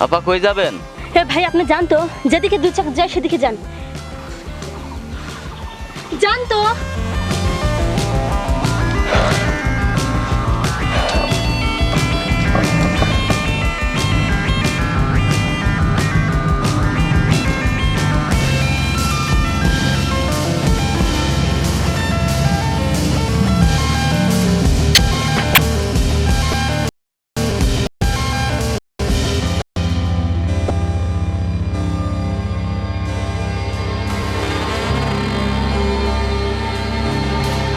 আপা কই যাবেন? ভাই আপনি যান তো, যেদিকে দু চোখ যায় সেদিকে যান। যান তো।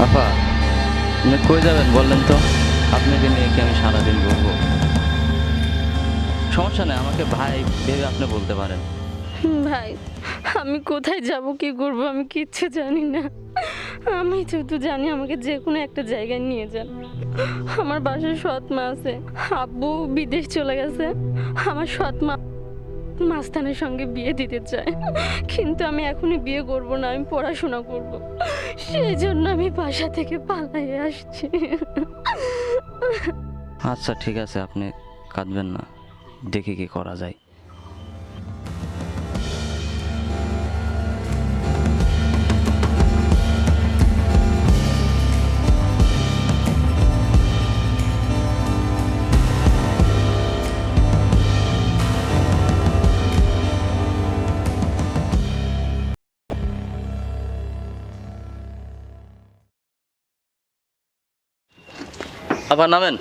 আপা আপনি কই যাবেন বললেন তো? আপনাকে নিয়ে কি আমি সারাদিন ঘুরবো? সমস্যা নেই, আমাকে ভাই ভেবে আপনি বলতে পারেন। ভাই আমি কোথায় যাব, কি করব, আমি কিচ্ছু জানি না। আমি শুধু জানি আমাকে যে কোনো একটা জায়গায় নিয়ে যান। আমার বাসায় সৎ মা আছে, আব্বু বিদেশ চলে গেছে। আমার সৎ মা মাস্তানের সঙ্গে বিয়ে দিতে চায়, কিন্তু আমি এখনই বিয়ে করব না, আমি পড়াশোনা করব। সেই জন্য আমি বাসা থেকে পালাই আসছি। আচ্ছা ঠিক আছে, আপনি কাঁদবেন না, দেখি কি করা যায়। আবার নামেন।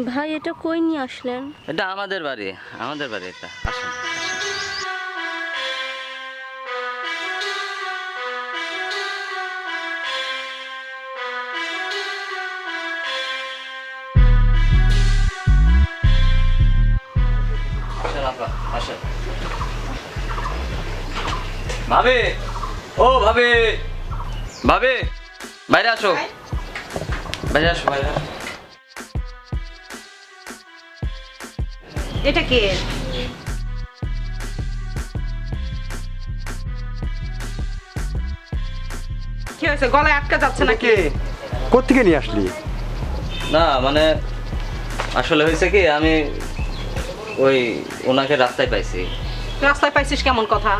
ভাই এটা কই নিয়ে আসলেন? এটা আমাদের বাড়ি, আমাদের বাড়ি এটা। আসেন। আসেন আপা, আসেন। ভাবি, ও ভাবি, ভাবি বাইরে আসো, বাইরে আসো, বাইরে আসো। এটা কে? কি হয়েছে, গলায় আটকা যাচ্ছে নাকি? কোত্থেকে নিয়ে আসলি? না মানে আসলে হয়েছে কি, আমি ওই ওনাকে রাস্তায় পাইছি। রাস্তায় পাইছিস কেমন কথা?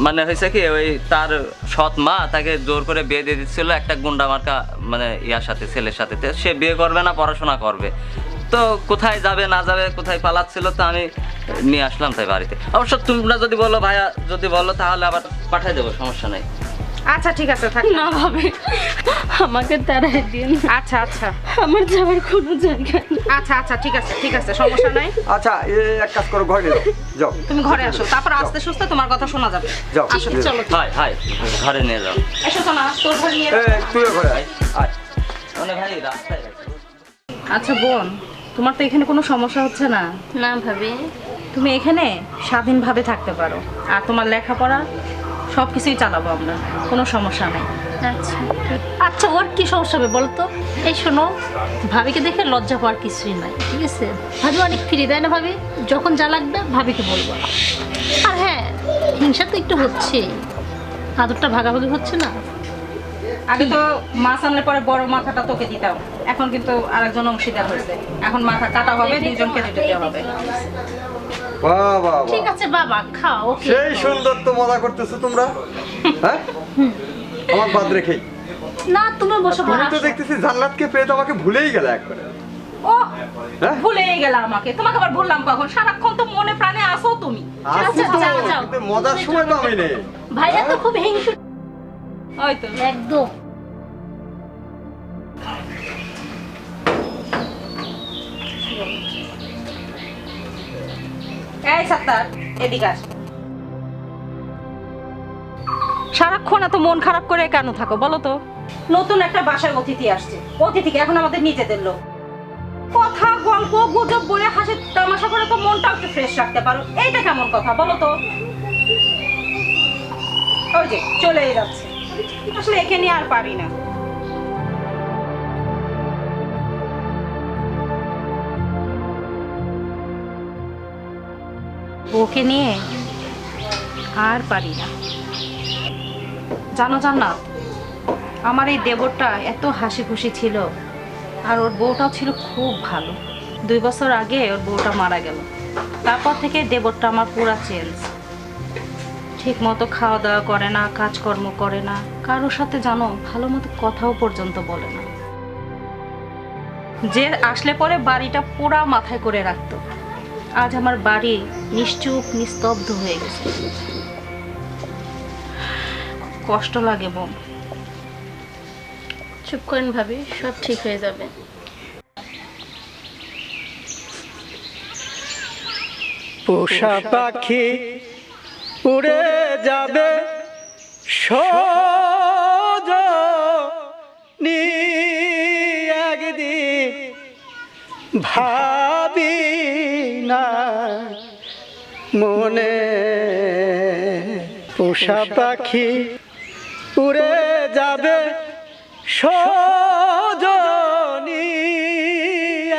মানে হয়েছে কি, ওই তার সৎ মা তাকে জোর করে বিয়ে দিয়ে দিচ্ছিল একটা গুন্ডা মার্কা মানে ইয়ার সাথে, ছেলের সাথে। তো সে বিয়ে করবে না, পড়াশোনা করবে। তো কোথায় যাবে না যাবে, কোথায় পালাচ্ছিল, তো আমি নিয়ে আসলাম তাই বাড়িতে। অবশ্য তোমরা যদি বলো, ভাইয়া যদি বলো, তাহলে আবার পাঠিয়ে দেবো, সমস্যা নেই। আচ্ছা ঠিক আছে, থাক। না ভাবে, আমাকে তাড়াই দিন। আচ্ছা আচ্ছা আমার যাওয়ার কোনো জায়গা নেই। আচ্ছা আচ্ছা ঠিক আছে, ঠিক আছে, সমস্যা নাই। আচ্ছা এক কাজ করো, ঘরে যাও। তুমি ঘরে আসো, তারপর আস্তে সুস্তে তোমার কথা শোনা যাবে। যাও, আসো, চলো। হাই হাই, ঘরে নিয়ে যাও। এসো শোনা, তোর ঘরে নিয়ে তুইও ঘরে আয়। মানে ভাই রাস্তায় গেছে। আচ্ছা বোন, তোমার তো এখানে কোনো সমস্যা হচ্ছে না? না ভাবি, তুমি এখানে স্বাধীনভাবে থাকতে পারো, আর তোমার লেখাপড়া সব কিছুই চালাবো আমরা, কোনো সমস্যা নেই। আচ্ছা আচ্ছা, ওর কি সমস্যা হবে বলতো? এই শোনো, ভাবিকে দেখে লজ্জা পাওয়ার কিছুই নাই, ঠিক আছে? ভাবি অনেক ফ্রি, তাই না ভাবি? যখন যা লাগবে ভাবিকে বলবো। আর হ্যাঁ, হিংসা তো একটু হচ্ছেই, আদরটা ভাগাভাগি হচ্ছে না। আগে তো মাছ আনলে পরে বড় মাথাটা তোকে দিতাম, এখন কিন্তু আরেকজন অংশীদার হয়েছে, এখন মাথা কাটা হবে, দুইজনকে দিতে হবে। বাহ বাহ ঠিক বাহ, আছে বাবা, খাও। ওকে, সেই সুন্দর তো মজা করতেছো তোমরা। হ্যাঁ, আমার বাদ রেখেই না তুমি বসো, তুমি তো বসো। দেখতেছি জান্নাতকে পেয়ে তো আমাকে ভুলেই গেলে একবারে। ও হ্যাঁ? ভুলেই গেলা আমাকে, তোমাকে আবার ভুললাম কখন? সারাক্ষণ তো মনে প্রাণে আসো তুমি। আসছি তো, যাও, যাও। কিন্তু মজার সময় তো আমি নেই। ভাইয়া তো খুব হিংসু, ওই তো একদম। এই সাত্তার, এদিকে আস। সারাক্ষণ এত মন খারাপ করে কেন থাকো বলো তো? নতুন একটা বাসায় অতিথি আসছে, অতিথিকে এখন আমাদের নিজেদের লোক, কথা গল্প গুজব বলে হাসি তামাশা করে তো মনটা একটু ফ্রেশ রাখতে পারো, এইটা কেমন কথা বলো তো? ওই যে চলেই যাচ্ছে, আসলে একে নিয়ে আর পারি না। ওকে নিয়ে আর পারি না। জানো জান্নাত, আমার এই দেবরটা এত হাসি খুশি ছিল, আর ওর বউটাও ছিল খুব ভালো। 2 বছর আগে ওর বউটা মারা গেল, তারপর থেকে দেবরটা আমার পুরা চেঞ্জ। ঠিক মতো খাওয়া দাওয়া করে না, কাজকর্ম করে না, কারোর সাথে জানো ভালো মতো কথাও পর্যন্ত বলে না। যে আসলে পরে বাড়িটা পুরা মাথায় করে রাখতো। আজ আমার বাড়ি নিশ্চুপ নিস্তব্ধ হয়ে গেছে। কষ্ট লাগে বোন। চুপ করেন ভাবি, সব ঠিক হয়ে যাবে। পোষা পাখি উড়ে যাবে সজনী একদিন, ভাবি না মনে। পোষা পাখি উড়ে যাবে সজনী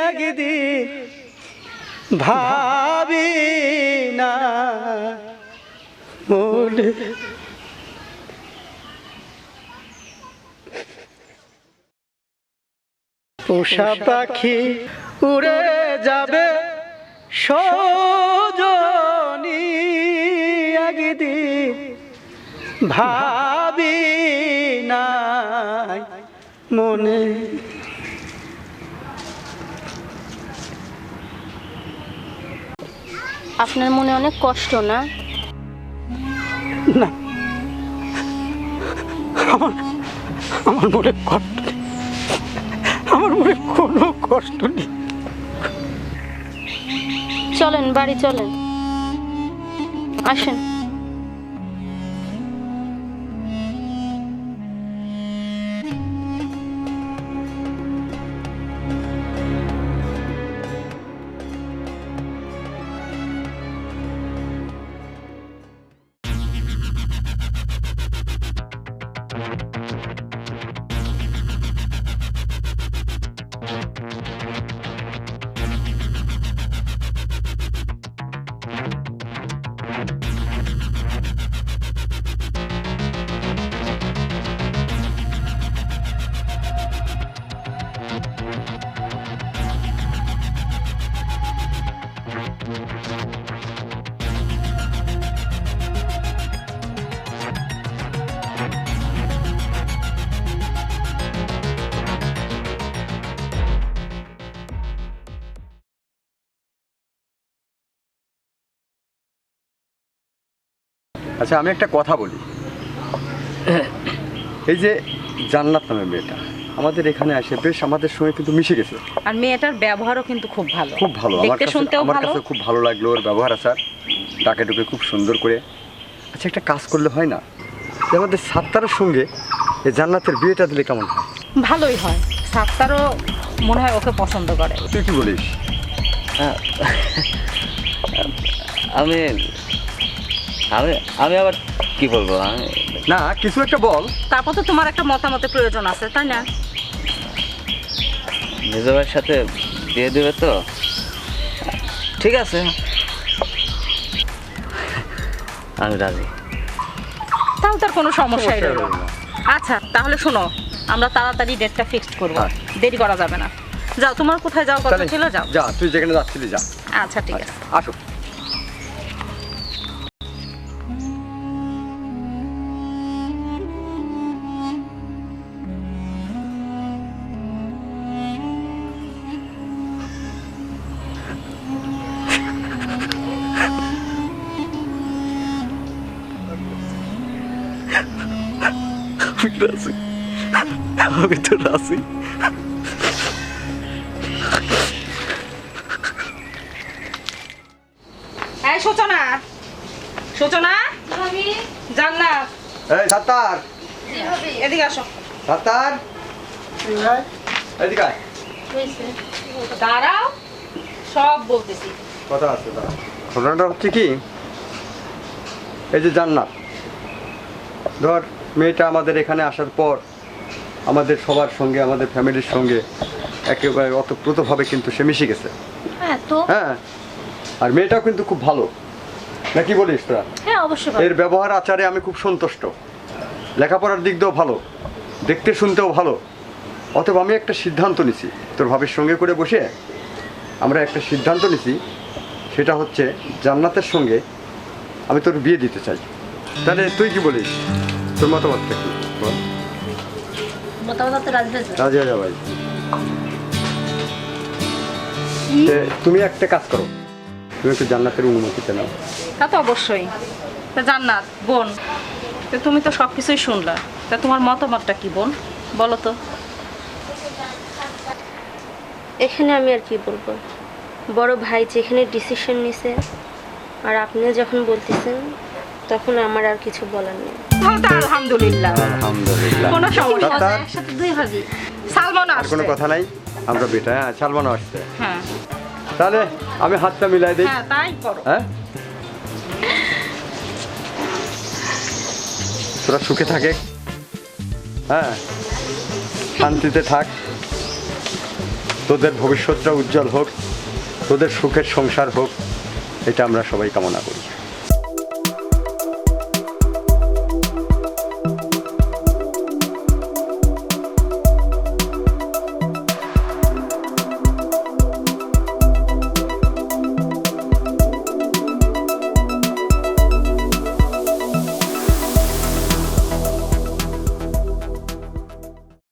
একদিন, ভাবি না মনে। পোষা পাখি উড়ে যাবে সজনী একদিন, ভাবি না মনে। আপনার মনে অনেক কষ্ট না? না, আমার মনে কষ্ট নেই, আমার মনে কোনো কষ্ট নেই। চলেন বাড়ি চলেন, আসেন। আচ্ছা, আমি একটা কথা বলি। এই যে জান্নাত নামে মেয়েটা আমাদের এখানে আসে বেশ আমাদের সঙ্গে কিন্তু মিশে গেছে। আর মেয়েটার ব্যবহারও কিন্তু খুব ভালো, খুব ভালো। দেখতে শুনতেও আমার ভালো। কাছে খুব ভালো লাগলো ওর ব্যবহার আচার, ডাকে ডুকে খুব সুন্দর করে। আচ্ছা, একটা কাজ করলে হয় না যে আমাদের সাত্তারের সঙ্গে এই জান্নাতের বিয়েটা দিলে কেমন হয়? ভালোই হয়। সাত্তারও মনে হয় ওকে পছন্দ করে। তুই কি বলিস? আমি আমি আমি আবার কি বলবো? আমি না, কিছু একটা বল। তারপর তো তোমার একটা মতামতের প্রয়োজন আছে, তাই না? মেজো ভাইয়ের সাথে বিয়ে দেবে তো? ঠিক আছে, আমি রাজি। তাও তার কোনো সমস্যাই রইল না। আচ্ছা তাহলে শোনো, আমরা তাড়াতাড়ি ডেটটা ফিক্সড করবো, হ্যাঁ। দেরি করা যাবে না। যাও, তোমার কোথায় যাওয়ার কথা তাহলে ছিল যাও। যা, তুই যেখানে যাচ্ছিলি যা। আচ্ছা ঠিক আছে। আসো। আমি তো রাজি। এই সূচনা, সূচনা, জান্নাত, এই সাত্তার, এদিকে আসো। সাত্তার, এদিকে আয়। দাঁড়াও, সব বলতেছি। কথা আছে দাঁড়া। ঘটনাটা হচ্ছে কি, এই যে জান্নাত, ধর মেয়েটা আমাদের এখানে আসার পর আমাদের সবার সঙ্গে, আমাদের ফ্যামিলির সঙ্গে একেবারে অতপ্রতভাবে কিন্তু সে মিশে গেছে। হ্যাঁ তো, হ্যাঁ, আর মেয়েটাও কিন্তু খুব ভালো, নাকি বলিস তোরা? হ্যাঁ অবশ্যই এর ব্যবহার আচারে আমি খুব সন্তুষ্ট। লেখাপড়ার দিক দিয়েও ভালো, দেখতে শুনতেও ভালো। অতএব আমি একটা সিদ্ধান্ত নিছি, তোর ভাবির সঙ্গে করে বসে আমরা একটা সিদ্ধান্ত নিছি, সেটা হচ্ছে জান্নাতের সঙ্গে আমি তোর বিয়ে দিতে চাই। তাহলে তুই কি বলিস, তোর মতামতটা কি বল? মতামত তো রাজি হয়েছে। রাজি হয়ে যা ভাই। তুমি একটা কাজ করো, তুমি একটু জান্নাতের অনুমতিতে নাও। তা তো অবশ্যই। তা জান্নাত বোন, তো তুমি তো সব কিছুই শুনলা, তা তোমার মতামতটা কি বোন বলো তো? এখানে আমি আর কি বলবো, বড় ভাই যেখানে ডিসিশন নিছে আর আপনিও যখন বলতেছেন তখন আমার আর কিছু বলার নেই। তাহলে তো আলহামদুলিল্লাহ, আলহামদুলিল্লাহ। কোনো সমস্যা তা- নেই। তা- একসাথে দুই ভাবি। সালমান আর কোনো আসছে। কথা নাই, আমরা বেটা সালমানও আসছে। হ্যাঁ তাহলে আমি হাতটা মিলাই দিই। হ্যাঁ তাই করো। হ্যাঁ, তোরা সুখে থাকে, হ্যাঁ শান্তিতে থাক, তোদের ভবিষ্যৎটা উজ্জ্বল হোক, তোদের সুখের সংসার হোক, এটা আমরা সবাই কামনা করি।